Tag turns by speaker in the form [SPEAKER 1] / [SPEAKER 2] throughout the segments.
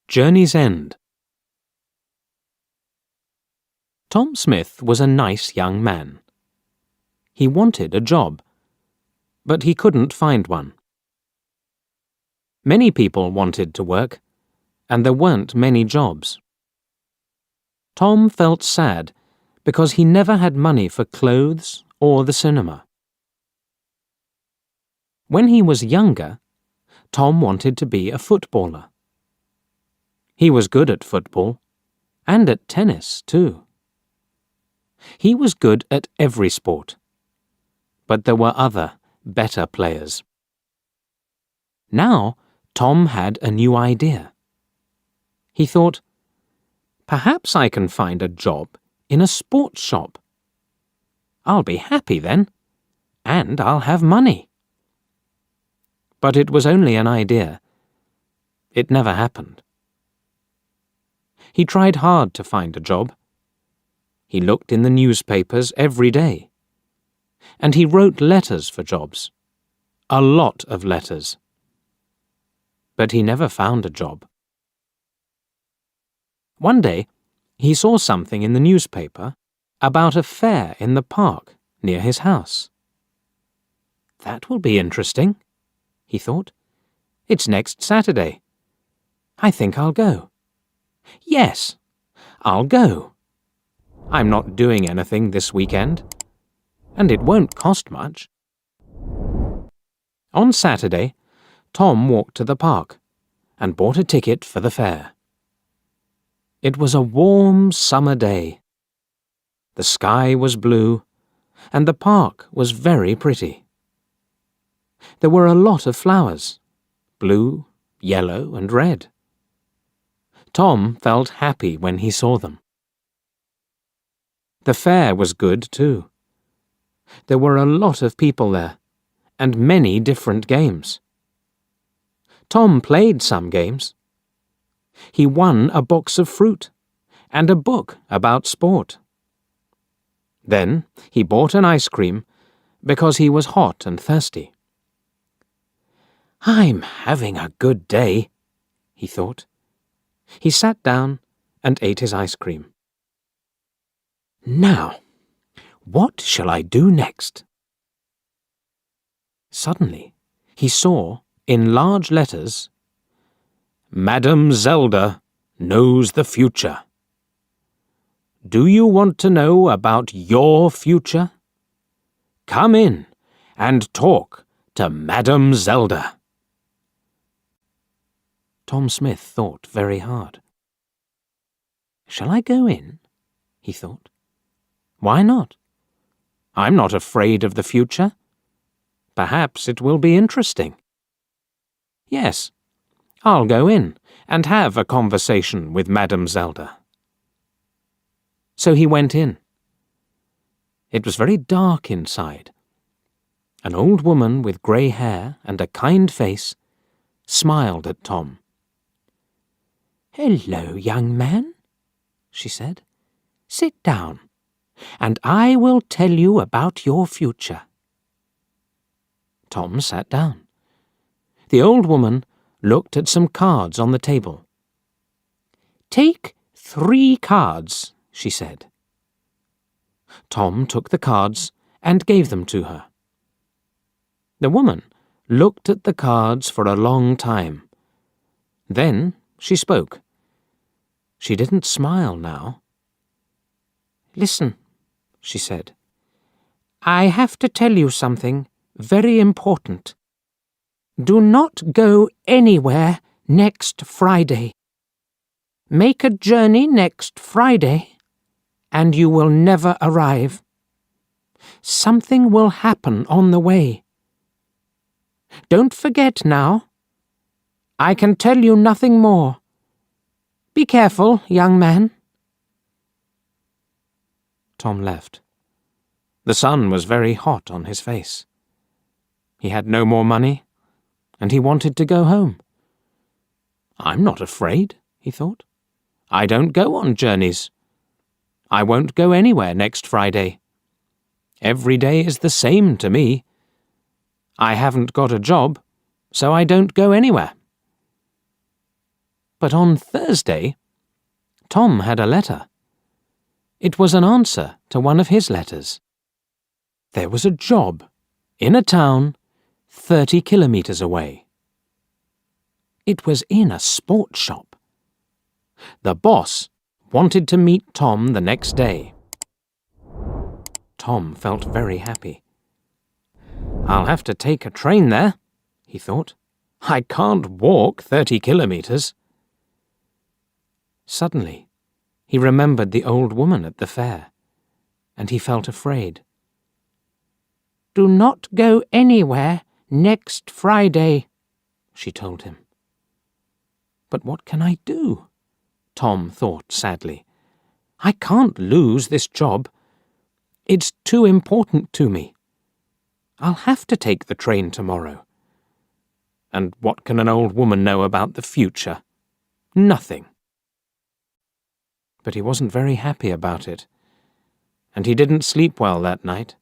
[SPEAKER 1] Journey's End. Tom Smith was a nice young man. He wanted a job, but he couldn't find one. Many people wanted to work, and there weren't many jobs. Tom felt sad because he never had money for clothes or the cinema. When he was younger, Tom wanted to be a footballer. He was good at football, and at tennis, too. He was good at every sport, but there were other, better players. Now, Tom had a new idea. He thought, perhaps I can find a job in a sports shop. I'll be happy then, and I'll have money. But it was only an idea. It never happened. He tried hard to find a job. He looked in the newspapers every day. And he wrote letters for jobs. A lot of letters. But he never found a job. One day, he saw something in the newspaper about a fair in the park near his house. That will be interesting, he thought. It's next Saturday. I think I'll go. Yes, I'll go. I'm not doing anything this weekend, and it won't cost much. On Saturday, Tom walked to the park and bought a ticket for the fair. It was a warm summer day. The sky was blue, and the park was very pretty. There were a lot of flowers, blue, yellow, and red. Tom felt happy when he saw them. The fair was good, too. There were a lot of people there, and many different games. Tom played some games. He won a box of fruit and a book about sport. Then he bought an ice cream because he was hot and thirsty. I'm having a good day, he thought. He sat down and ate his ice cream. Now, what shall I do next? Suddenly, he saw, in large letters, Madam Zelda knows the future. Do you want to know about your future? Come in and talk to Madam Zelda. Tom Smith thought very hard. Shall I go in? He thought. Why not? I'm not afraid of the future. Perhaps it will be interesting. Yes, I'll go in and have a conversation with Madam Zelda. So he went in. It was very dark inside. An old woman with grey hair and a kind face smiled at Tom. Hello, young man, she said. Sit down, and I will tell you about your future. Tom sat down. The old woman looked at some cards on the table. Take 3 cards, she said. Tom took the cards and gave them to her. The woman looked at the cards for a long time. Then she spoke. She didn't smile now. Listen, she said. I have to tell you something very important. Do not go anywhere next Friday. Make a journey next Friday, and you will never arrive. Something will happen on the way. Don't forget now. I can tell you nothing more. Be careful, young man. Tom left. The sun was very hot on his face. He had no more money, and he wanted to go home. I'm not afraid, he thought. I don't go on journeys. I won't go anywhere next Friday. Every day is the same to me. I haven't got a job, so I don't go anywhere. But on Thursday, Tom had a letter. It was an answer to one of his letters. There was a job in a town 30 kilometers away. It was in a sports shop. The boss wanted to meet Tom the next day. Tom felt very happy. I'll have to take a train there, he thought. I can't walk 30 kilometers. Suddenly, he remembered the old woman at the fair, and he felt afraid. "Do not go anywhere next Friday," she told him. "But what can I do?" Tom thought sadly. "I can't lose this job. It's too important to me. I'll have to take the train tomorrow. And what can an old woman know about the future? Nothing." But he wasn't very happy about it, and he didn't sleep well that night.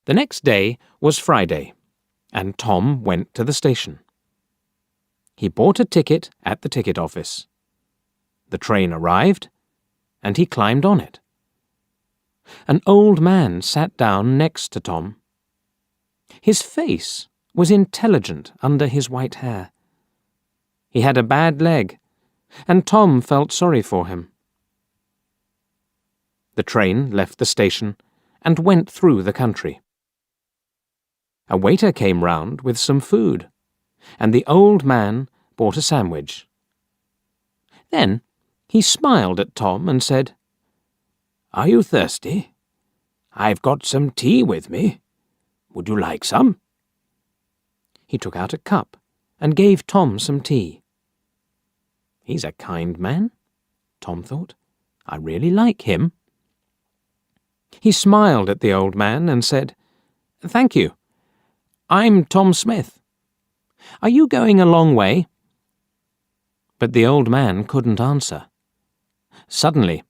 [SPEAKER 1] The next day was Friday, and Tom went to the station. He bought a ticket at the ticket office. The train arrived, and he climbed on it. An old man sat down next to Tom. His face was intelligent under his white hair. He had a bad leg, and Tom felt sorry for him. The train left the station and went through the country. A waiter came round with some food, and the old man bought a sandwich. Then he smiled at Tom and said, "Are you thirsty? I've got some tea with me. Would you like some?" He took out a cup and gave Tom some tea. "He's a kind man," Tom thought. "I really like him." He smiled at the old man and said, "Thank you. I'm Tom Smith. Are you going a long way?" But the old man couldn't answer. Suddenly,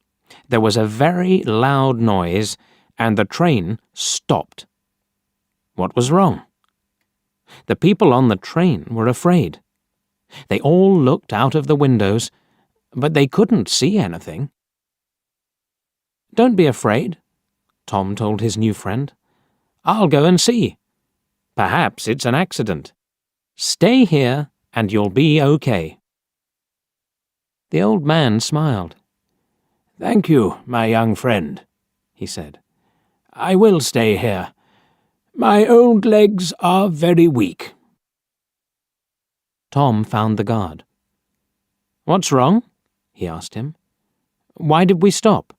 [SPEAKER 1] there was a very loud noise, and the train stopped. What was wrong? The people on the train were afraid. They all looked out of the windows, but they couldn't see anything. "Don't be afraid," Tom told his new friend. "I'll go and see. Perhaps it's an accident. Stay here and you'll be okay." The old man smiled. "Thank you, my young friend," he said. "I will stay here. My old legs are very weak." Tom found the guard. "What's wrong?" he asked him. "Why did we stop?"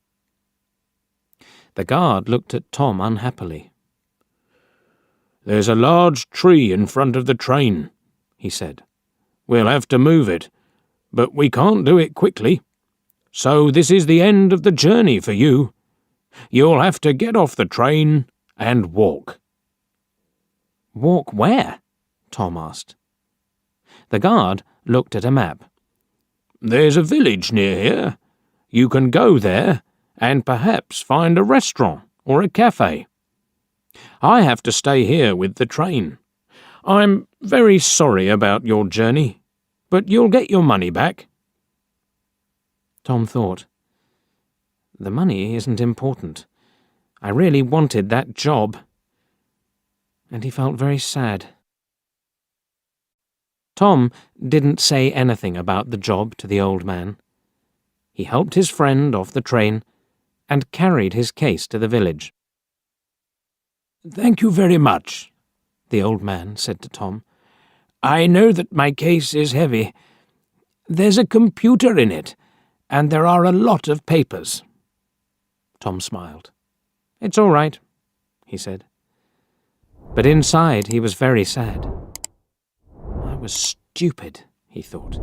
[SPEAKER 1] The guard looked at Tom unhappily. "There's a large tree in front of the train," he said. "We'll have to move it, but we can't do it quickly. So this is the end of the journey for you. You'll have to get off the train and walk." "Walk where?" Tom asked. The guard looked at a map. "There's a village near here. You can go there and perhaps find a restaurant or a cafe. I have to stay here with the train. I'm very sorry about your journey, but you'll get your money back." Tom thought, "The money isn't important. I really wanted that job." And he felt very sad. Tom didn't say anything about the job to the old man. He helped his friend off the train and carried his case to the village. "Thank you very much," the old man said to Tom. "I know that my case is heavy. There's a computer in it, and there are a lot of papers." Tom smiled. "It's all right," he said. But inside he was very sad. "I was stupid," he thought.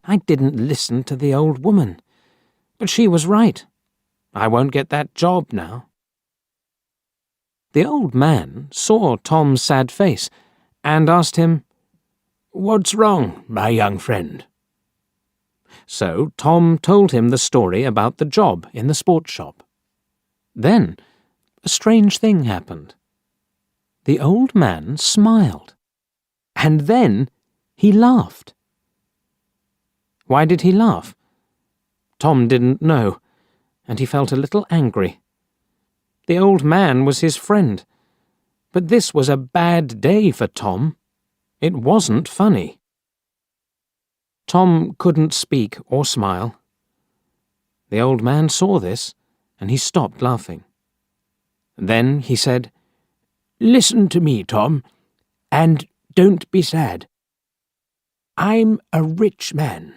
[SPEAKER 1] "I didn't listen to the old woman. But she was right. I won't get that job now." The old man saw Tom's sad face and asked him, "What's wrong, my young friend?" So Tom told him the story about the job in the sports shop. Then a strange thing happened. The old man smiled, and then He laughed. Why did he laugh? Tom didn't know, and he felt a little angry. The old man was his friend, but this was a bad day for Tom. It wasn't funny. Tom couldn't speak or smile. The old man saw this, and he stopped laughing. Then he said, "Listen to me, Tom, and don't be sad. I'm a rich man.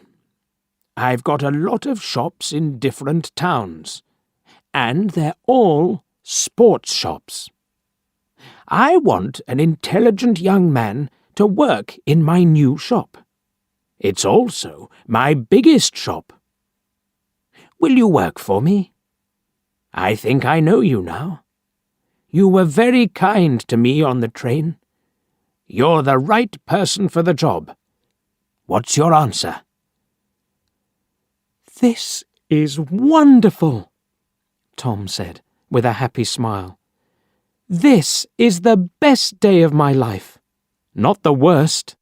[SPEAKER 1] I've got a lot of shops in different towns, and they're all sports shops. I want an intelligent young man to work in my new shop. It's also my biggest shop. Will you work for me? I think I know you now. You were very kind to me on the train. You're the right person for the job. What's your answer?" "This is wonderful," Tom said, with a happy smile. "This is the best day of my life. Not the worst."